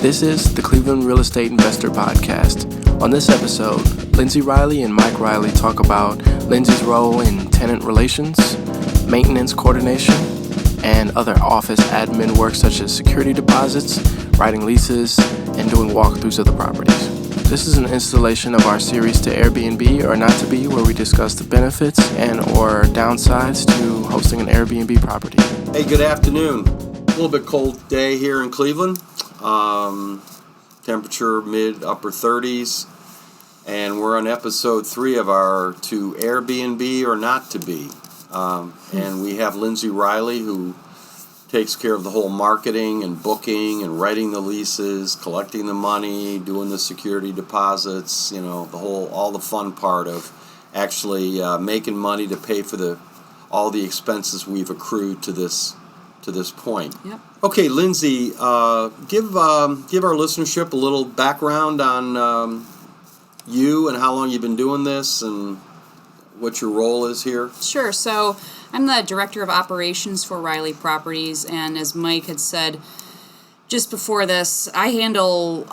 This is the Cleveland Real Estate Investor Podcast. On this episode, Reilly and Mike Reilly talk about Lindsey's role in tenant relations, maintenance coordination, and other office admin work such as security deposits, writing leases, and doing walkthroughs of the properties. This is an installation of our series to Airbnb or Not to Be, where we discuss the benefits and or downsides to hosting an Airbnb property. Hey, good afternoon. A little bit cold day here in Cleveland. Temperature mid-upper 30s. And we're on episode 3 of our To Airbnb or Not to Be. And we have Lindsey Reilly, who takes care of the whole marketing and booking and writing the leases, collecting the money, doing the security deposits, all the fun part of actually making money to pay for all the expenses we've accrued to this point. Yep. Okay, Lindsey, give our listenership a little background on you and how long you've been doing this and what your role is here. Sure. So I'm the Director of Operations for Reilly Properties, and as Mike had said just before this, I handle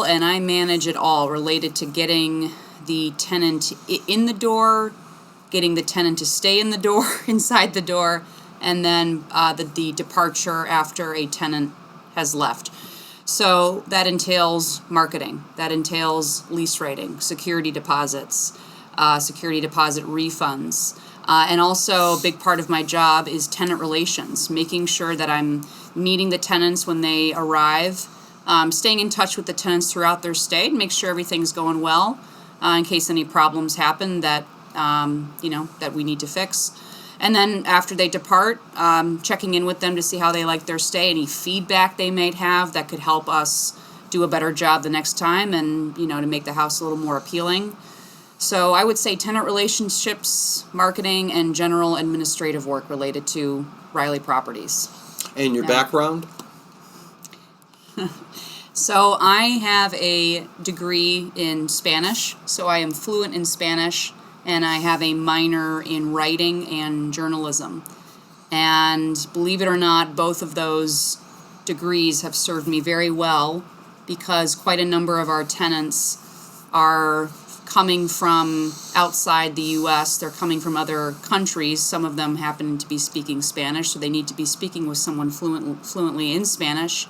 and I manage it all related to getting the tenant in the door, getting the tenant to stay in the door, inside the door, and then the departure after a tenant has left. So that entails marketing, that entails lease writing, security deposits, security deposit refunds, and also a big part of my job is tenant relations, making sure that I'm meeting the tenants when they arrive, staying in touch with the tenants throughout their stay to make sure everything's going well, in case any problems happen that that we need to fix. And then after they depart, checking in with them to see how they like their stay, any feedback they might have that could help us do a better job the next time and, to make the house a little more appealing. So I would say tenant relationships, marketing, and general administrative work related to Reilly Properties. And your background? So I have a degree in Spanish, so I am fluent in Spanish. And I have a minor in writing and journalism. And believe it or not, both of those degrees have served me very well because quite a number of our tenants are coming from outside the U.S. They're coming from other countries. Some of them happen to be speaking Spanish, so they need to be speaking with someone fluently in Spanish.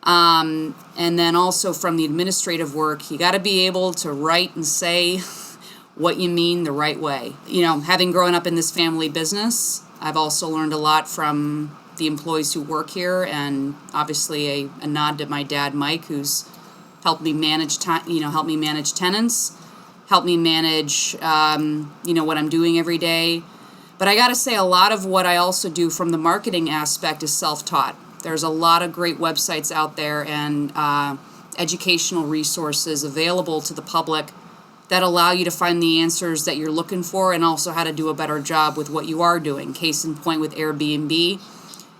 And then also from the administrative work, you got to be able to write and say what you mean the right way. Having grown up in this family business, I've also learned a lot from the employees who work here, and obviously a nod to my dad, Mike, who's helped me manage tenants, helped me manage, what I'm doing every day. But I got to say, a lot of what I also do from the marketing aspect is self-taught. There's a lot of great websites out there and educational resources available to the public that allow you to find the answers that you're looking for and also how to do a better job with what you are doing. Case in point with Airbnb.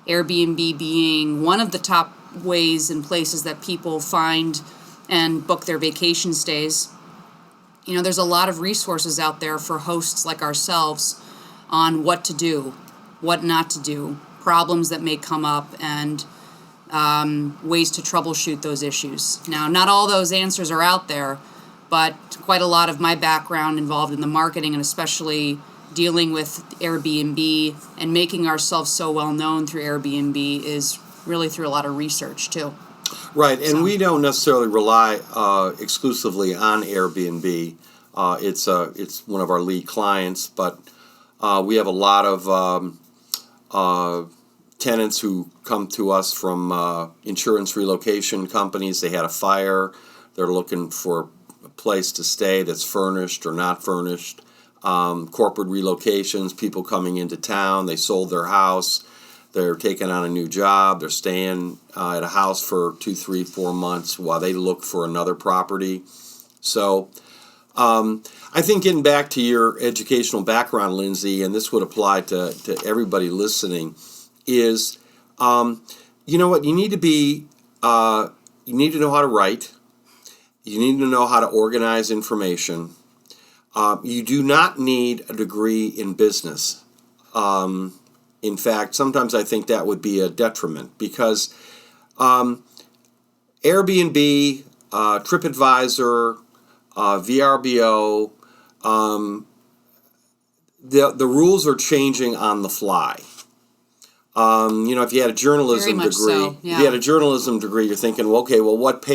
Airbnb being one of the top ways and places that people find and book their vacation stays. There's a lot of resources out there for hosts like ourselves on what to do, what not to do, problems that may come up, and ways to troubleshoot those issues. Now, not all those answers are out there, but quite a lot of my background involved in the marketing and especially dealing with Airbnb and making ourselves so well known through Airbnb is really through a lot of research too. Right, and we don't necessarily rely exclusively on Airbnb. It's one of our lead clients, but we have a lot of tenants who come to us from insurance relocation companies. They had a fire. They're looking for place to stay that's furnished or not furnished, corporate relocations, people coming into town, they sold their house, they're taking on a new job, they're staying at a house for 2, 3, 4 months while they look for another property. So I think getting back to your educational background, Lindsey, and this would apply to everybody listening, is you need to be you need to know how to write. You need to know how to organize information. You do not need a degree in business. In fact, sometimes I think that would be a detriment because Airbnb, TripAdvisor, VRBO, the rules are changing on the fly. If you had a journalism Very much degree, so, yeah. if you had a journalism degree, you're thinking, well, okay, well, what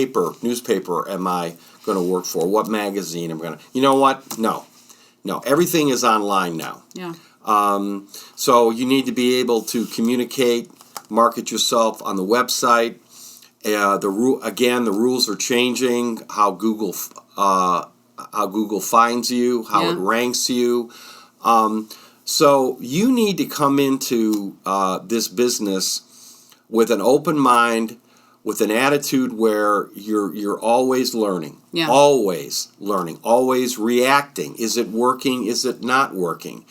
newspaper am I going to work for? What magazine am I going to? You know what? No, everything is online now. Yeah. So you need to be able to communicate, market yourself on the website. The rules are changing. How Google finds you, how it ranks you. So you need to come into this business with an open mind, with an attitude where you're always learning, always learning, always reacting. Is it working? Is it not working?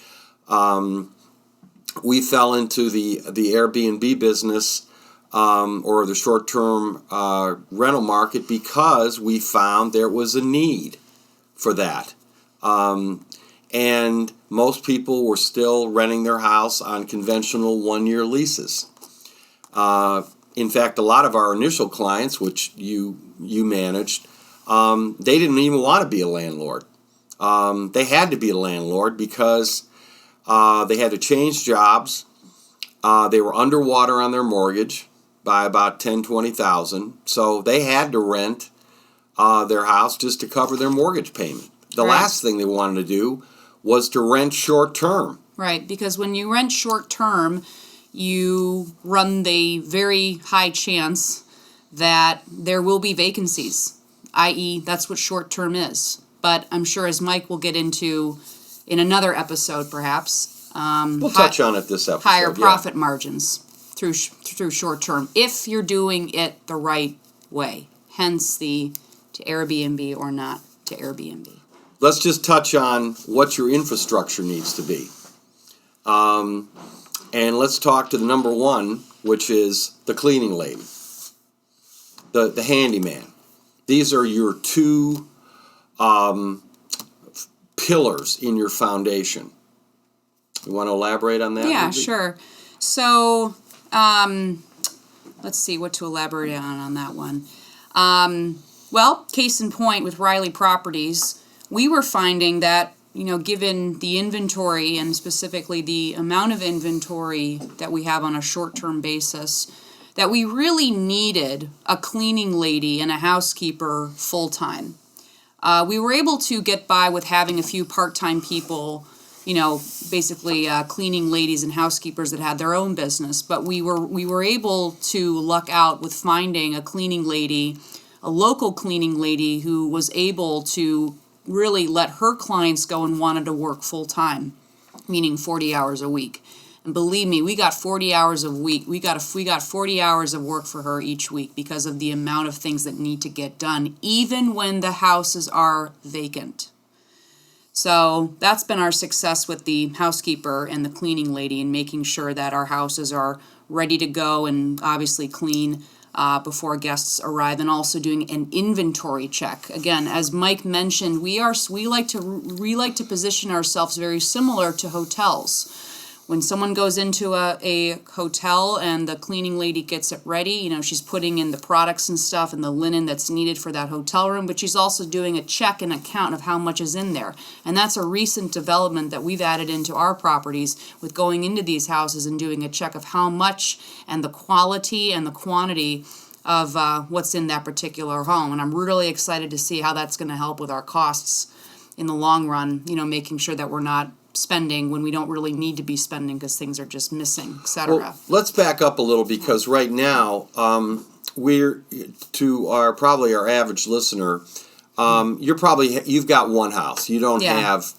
We fell into the Airbnb business or the short-term rental market because we found there was a need for that. And most people were still renting their house on conventional one-year leases. In fact, a lot of our initial clients, which you managed, they didn't even want to be a landlord. They had to be a landlord because they had to change jobs. They were underwater on their mortgage by about $10,000-$20,000, so they had to rent their house just to cover their mortgage payment. The last thing they wanted to do was to rent short term. Right, because when you rent short term, you run the very high chance that there will be vacancies, i.e. that's what short term is. But I'm sure, as Mike will get into in another episode perhaps, we'll touch on it this episode. Higher profit margins through short term if you're doing it the right way, hence the to Airbnb or not to Airbnb. Let's just touch on what your infrastructure needs to be. And let's talk to the number one, which is the cleaning lady, the handyman. These are your two pillars in your foundation. You want to elaborate on that? Yeah, Lindsey? sure. So let's see what to elaborate on that one. Well, case in point with Reilly Properties, we were finding that, given the inventory and specifically the amount of inventory that we have on a short-term basis, that we really needed a cleaning lady and a housekeeper full-time. We were able to get by with having a few part-time people, basically cleaning ladies and housekeepers that had their own business, but we were able to luck out with finding a cleaning lady, a local cleaning lady who was able to really let her clients go and wanted to work full time, meaning 40 hours a week. And believe me, we got 40 hours a week. We got 40 hours of work for her each week because of the amount of things that need to get done, even when the houses are vacant. So that's been our success with the housekeeper and the cleaning lady and making sure that our houses are ready to go and obviously clean before guests arrive, and also doing an inventory check. Again, as Mike mentioned, we like to position ourselves very similar to hotels. When someone goes into a hotel and the cleaning lady gets it ready, she's putting in the products and stuff and the linen that's needed for that hotel room, but she's also doing a check and account of how much is in there. And that's a recent development that we've added into our properties with going into these houses and doing a check of how much and the quality and the quantity of what's in that particular home. And I'm really excited to see how that's going to help with our costs in the long run, making sure that we're not spending when we don't really need to be spending because things are just missing, etc. Well, let's back up a little because right now we're to our average listener. You've got one house. You don't have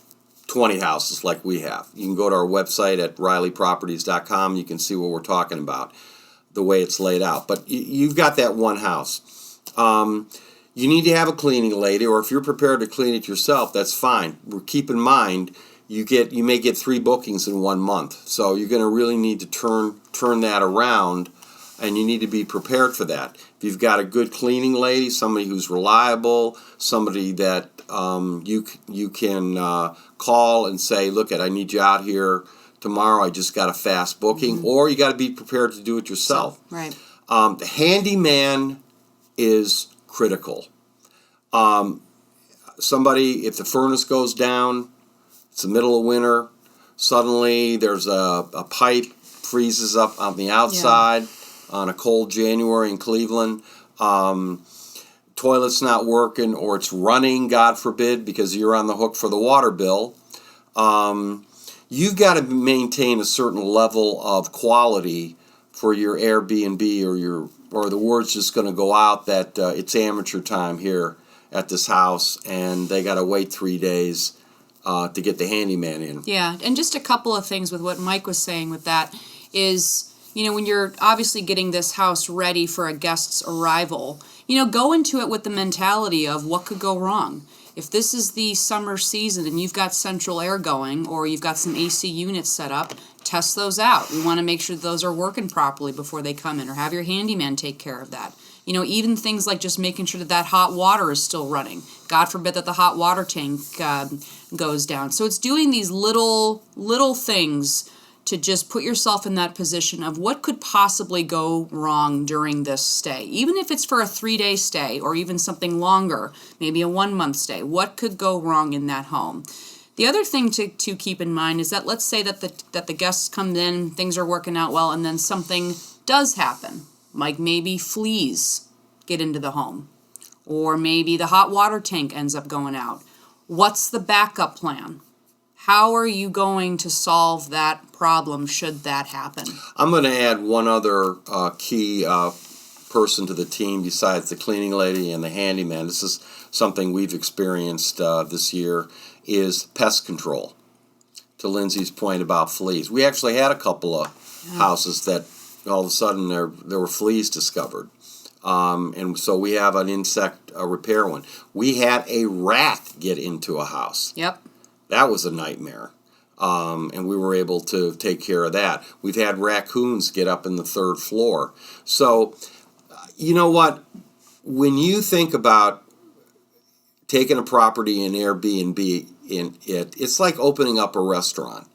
20 houses like we have. You can go to our website at reillyproperties.com. You can see what we're talking about, the way it's laid out. But you've got that one house. You need to have a cleaning lady, or if you're prepared to clean it yourself, that's fine. Keep in mind, you may get 3 bookings in 1 month. So you're going to really need to turn that around, and you need to be prepared for that. If you've got a good cleaning lady, somebody who's reliable, somebody that you can call and say, look, I need you out here tomorrow. I just got a fast booking. Mm-hmm. Or you got to be prepared to do it yourself. Right. The handyman is critical. Somebody, if the furnace goes down, it's the middle of winter, suddenly there's a pipe freezes up on the outside on a cold January in Cleveland. Toilet's not working, or it's running, God forbid, because you're on the hook for the water bill. You've got to maintain a certain level of quality for your Airbnb, or the word's just going to go out that it's amateur time here at this house, and they got to wait 3 days to get the handyman in. Yeah, and just a couple of things with what Mike was saying with that is, when you're obviously getting this house ready for a guest's arrival, go into it with the mentality of what could go wrong. If this is the summer season and you've got central air going, or you've got some AC units set up, test those out. We want to make sure those are working properly before they come in, or have your handyman take care of that. Even things like just making sure that hot water is still running. God forbid that the hot water tank goes down. So it's doing these little things to just put yourself in that position of what could possibly go wrong during this stay. Even if it's for a 3-day stay or even something longer, maybe a 1-month stay, what could go wrong in that home? The other thing to keep in mind is that let's say that the guests come in, things are working out well, and then something does happen. Like maybe fleas get into the home, or maybe the hot water tank ends up going out. What's the backup plan? How are you going to solve that problem should that happen? I'm going to add one other key person to the team besides the cleaning lady and the handyman. This is something we've experienced this year, is pest control. To Lindsay's point about fleas. We actually had a couple of houses that all of a sudden there were fleas discovered. And so we have an insect repair one. We had a rat get into a house. Yep. That was a nightmare. And we were able to take care of that. We've had raccoons get up in the 3rd floor. So, you know what? When you think about taking a property in Airbnb, it's like opening up a restaurant.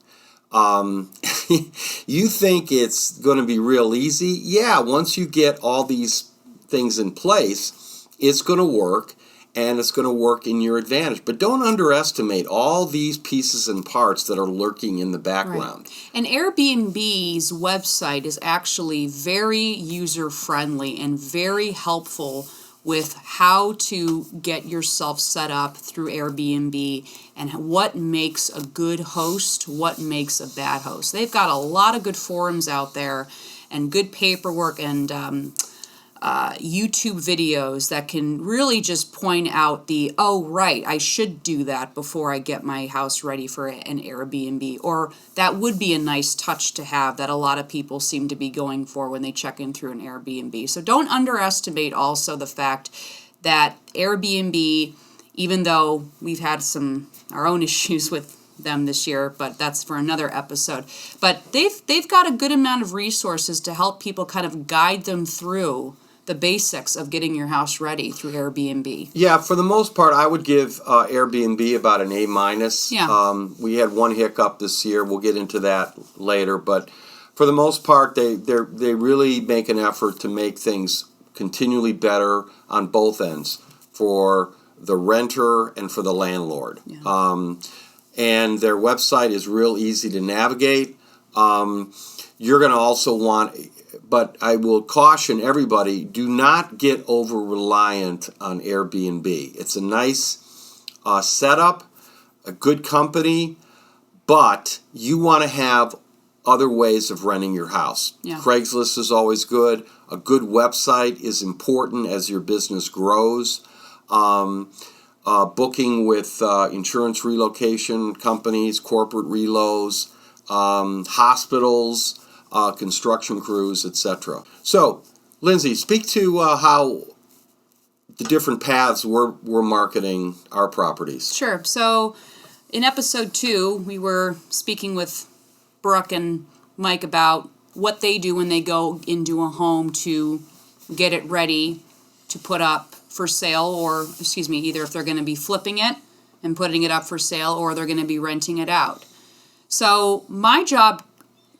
You think it's going to be real easy? Yeah, once you get all these things in place, it's going to work, and it's going to work in your advantage. But don't underestimate all these pieces and parts that are lurking in the background. Right. And Airbnb's website is actually very user-friendly and very helpful with how to get yourself set up through Airbnb and what makes a good host, what makes a bad host. They've got a lot of good forums out there and good paperwork and YouTube videos that can really just point out I should do that before I get my house ready for an Airbnb, or that would be a nice touch to have that a lot of people seem to be going for when they check in through an Airbnb. So don't underestimate also the fact that Airbnb, even though we've had our own issues with them this year, but that's for another episode. But they've got a good amount of resources to help people kind of guide them through the basics of getting your house ready through Airbnb. Yeah, for the most part, I would give Airbnb about an A-. Yeah. We had one hiccup this year. We'll get into that later. But for the most part, they really make an effort to make things continually better on both ends for the renter and for the landlord. Yeah. And their website is real easy to navigate. You're going to also want... But I will caution everybody, do not get over-reliant on Airbnb. It's a nice setup, a good company, but you want to have other ways of renting your house. Yeah. Craigslist is always good. A good website is important as your business grows. Booking with insurance relocation companies, corporate relos, hospitals, construction crews, etc. So, Lindsay, speak to how the different paths we're marketing our properties. Sure. So, in episode 2, we were speaking with Brooke and Mike about what they do when they go into a home to get it ready to put up for sale, or, either if they're going to be flipping it and putting it up for sale, or they're going to be renting it out. So, my job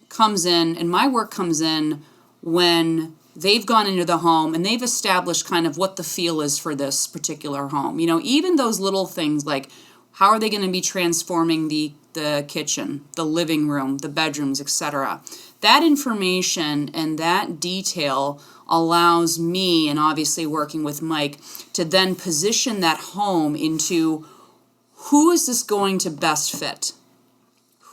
comes in, and my work comes in when they've gone into the home and they've established kind of what the feel is for this particular home. Even those little things like how are they going to be transforming the kitchen, the living room, the bedrooms, etc. That information and that detail allows me, and obviously working with Mike, to then position that home into who is this going to best fit?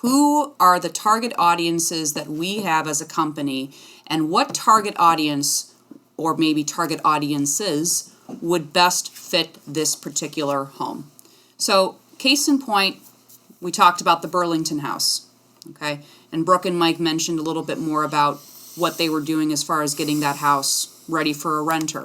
Who are the target audiences that we have as a company, and what target audience, or maybe target audiences, would best fit this particular home? So, case in point, we talked about the Burlington house, okay? And Brooke and Mike mentioned a little bit more about what they were doing as far as getting that house ready for a renter.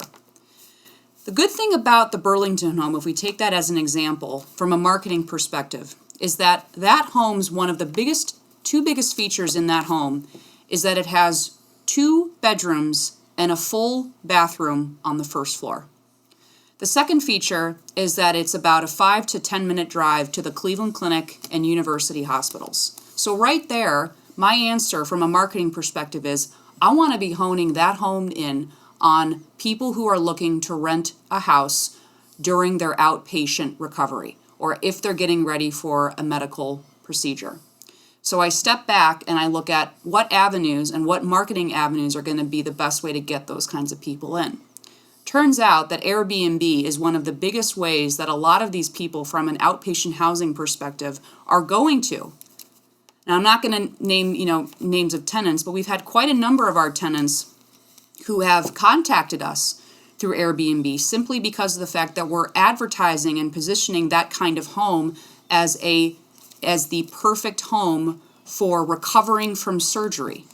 The good thing about the Burlington home, if we take that as an example from a marketing perspective, is that home's one of the two biggest features in that home is that it has 2 bedrooms and a full bathroom on the first floor. The second feature is that it's about a 5 to 10 minute drive to the Cleveland Clinic and University hospitals. So right there, my answer from a marketing perspective is I want to be honing that home in on people who are looking to rent a house during their outpatient recovery, or if they're getting ready for a medical procedure. So I step back and I look at what avenues and what marketing avenues are going to be the best way to get those kinds of people in. Turns out that Airbnb is one of the biggest ways that a lot of these people from an outpatient housing perspective are going to. Now, I'm not going to name, names of tenants, but we've had quite a number of our tenants who have contacted us through Airbnb simply because of the fact that we're advertising and positioning that kind of home as the perfect home for recovering from surgery.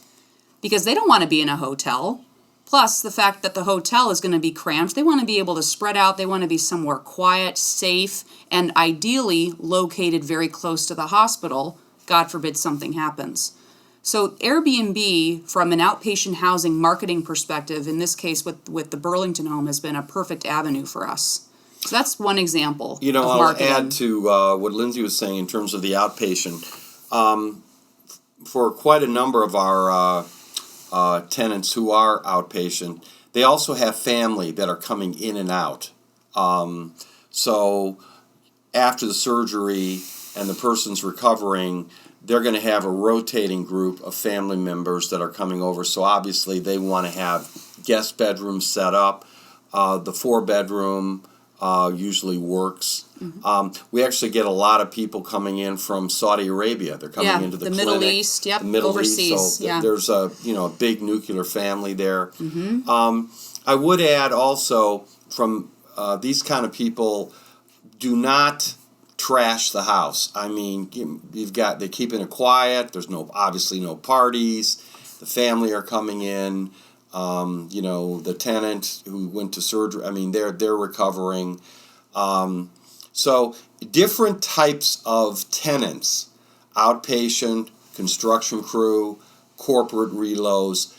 Because they don't want to be in a hotel. Plus, the fact that the hotel is going to be cramped, they want to be able to spread out, they want to be somewhere quiet, safe, and ideally located very close to the hospital, God forbid something happens. So Airbnb, from an outpatient housing marketing perspective, in this case with the Burlington home, has been a perfect avenue for us. So that's one example of marketing. I'll add to what Lindsey was saying in terms of the outpatient. For quite a number of our tenants who are outpatient, they also have family that are coming in and out. So after the surgery and the person's recovering, they're going to have a rotating group of family members that are coming over. So obviously they want to have guest bedrooms set up. The 4-bedroom usually works. Mm-hmm. We actually get a lot of people coming in from Saudi Arabia. They're coming into the clinic, Middle East, the Middle overseas, East. So there's a big nuclear family there. Mm-hmm. I would add also from these kind of people, do not trash the house. I mean, they're keeping it quiet. There's obviously no parties. The family are coming in. The tenant who went to surgery, I mean, they're recovering. So different types of tenants, outpatient, construction crew, corporate reloads,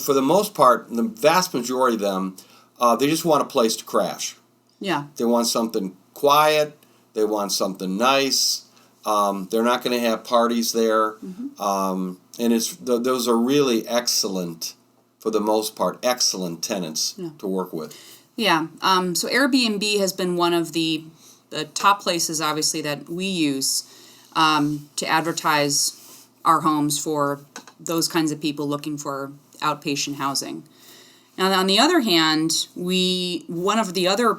for the most part, the vast majority of them, they just want a place to crash. Yeah. They want something quiet. They want something nice. They're not going to have parties there. Mm-hmm. And those are really excellent, for the most part, excellent tenants to work with. Yeah. So Airbnb has been one of the top places, obviously, that we use to advertise our homes for those kinds of people looking for outpatient housing. Now, on the other hand, one of the other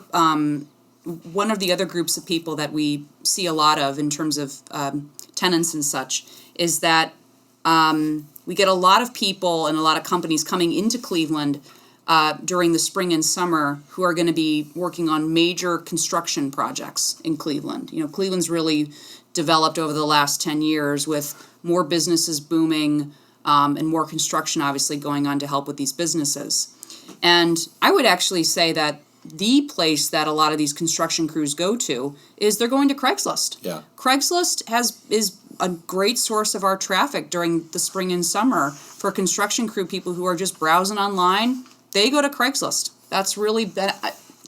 groups of people that we see a lot of in terms of tenants and such is that we get a lot of people and a lot of companies coming into Cleveland during the spring and summer who are going to be working on major construction projects in Cleveland. Cleveland's really developed over the last 10 years with more businesses booming and more construction obviously going on to help with these businesses. And I would actually say that the place that a lot of these construction crews go to is they're going to Craigslist. Yeah. Craigslist is a great source of our traffic during the spring and summer for construction crew people who are just browsing online. They go to Craigslist. That's really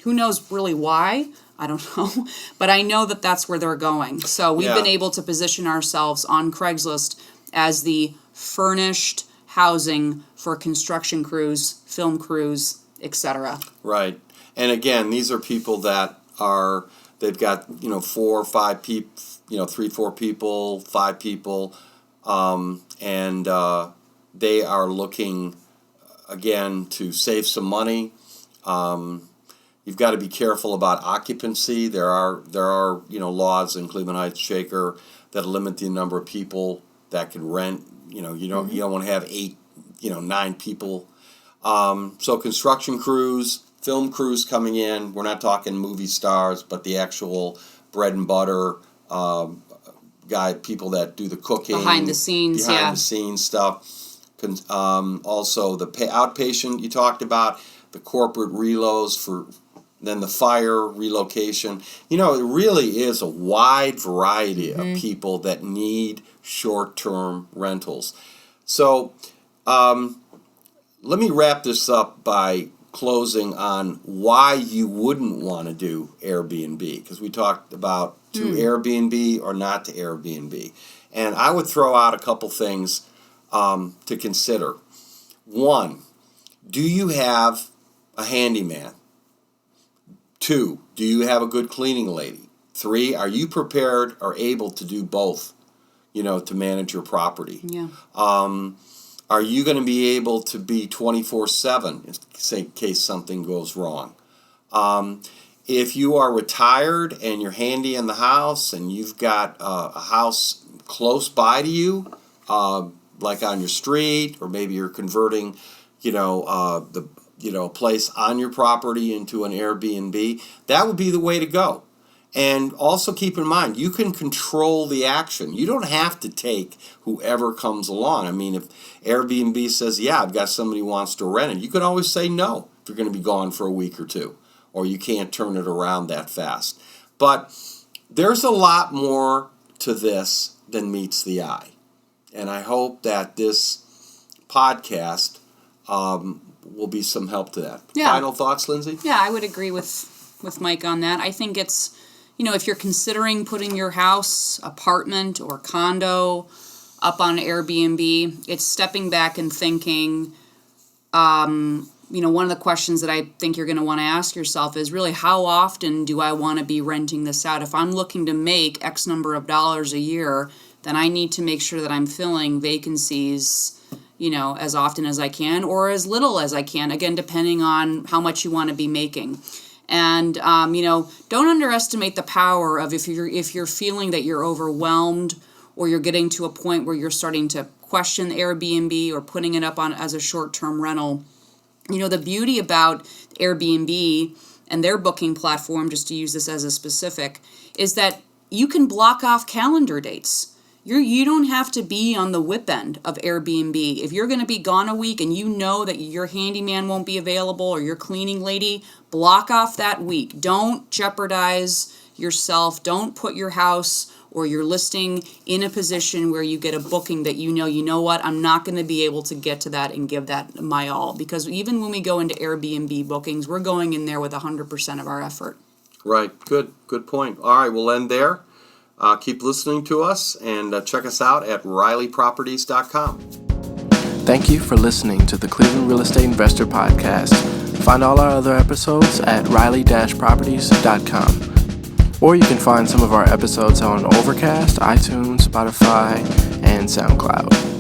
who knows really why? I don't know, but I know that that's where they're going. So we've been able to position ourselves on Craigslist as the furnished housing for construction crews, film crews, etc. Right. And again, these are people that they've got, 4 or 5 people, 3, 4 people, 5 people, and they are looking, again, to save some money. You've got to be careful about occupancy. There are laws in Cleveland Heights Shaker that limit the number of people that can rent. You don't want to have 8, 9 people. So construction crews, film crews coming in. We're not talking movie stars, but the actual bread and butter people that do the cooking, behind the scenes stuff. Also the outpatient you talked about, the corporate relos then the fire relocation. It really is a wide variety of people that need short-term rentals. So let me wrap this up by closing on why you wouldn't want to do Airbnb, because we talked about to Airbnb or not to Airbnb. And I would throw out a couple things to consider. 1, do you have a handyman? 2, do you have a good cleaning lady? 3, are you prepared or able to do both, to manage your property? Yeah. Are you going to be able to be 24/7 in case something goes wrong? If you are retired and you're handy in the house and you've got a house close by to you, like on your street, or maybe you're converting, a place on your property into an Airbnb, that would be the way to go. And also keep in mind, you can control the action. You don't have to take whoever comes along. I mean, if Airbnb says, yeah, I've got somebody who wants to rent it, you can always say no if you're going to be gone for a week or 2, or you can't turn it around that fast. But there's a lot more to this than meets the eye. And I hope that this podcast will be some help to that. Yeah. Final thoughts, Lindsay? Yeah, I would agree with Mike on that. I think it's, if you're considering putting your house, apartment, or condo up on Airbnb, it's stepping back and thinking, one of the questions that I think you're going to want to ask yourself is really, how often do I want to be renting this out? If I'm looking to make X number of dollars a year, then I need to make sure that I'm filling vacancies, as often as I can or as little as I can, again, depending on how much you want to be making. And, don't underestimate the power of if you're feeling that you're overwhelmed or you're getting to a point where you're starting to question Airbnb or putting it up on as a short-term rental. The beauty about Airbnb and their booking platform, just to use this as a specific, is that you can block off calendar dates. You don't have to be on the whip end of Airbnb. If you're going to be gone a week and you know that your handyman won't be available or your cleaning lady, block off that week. Don't jeopardize yourself. Don't put your house or your listing in a position where you get a booking that you know what, I'm not going to be able to get to that and give that my all. Because even when we go into Airbnb bookings, we're going in there with 100% of our effort. Right. Good point. All right, we'll end there. Keep listening to us and check us out at ReillyProperties.com. Thank you for listening to the Cleveland Real Estate Investor Podcast. Find all our other episodes at Reilly-Properties.com. Or you can find some of our episodes on Overcast, iTunes, Spotify, and SoundCloud.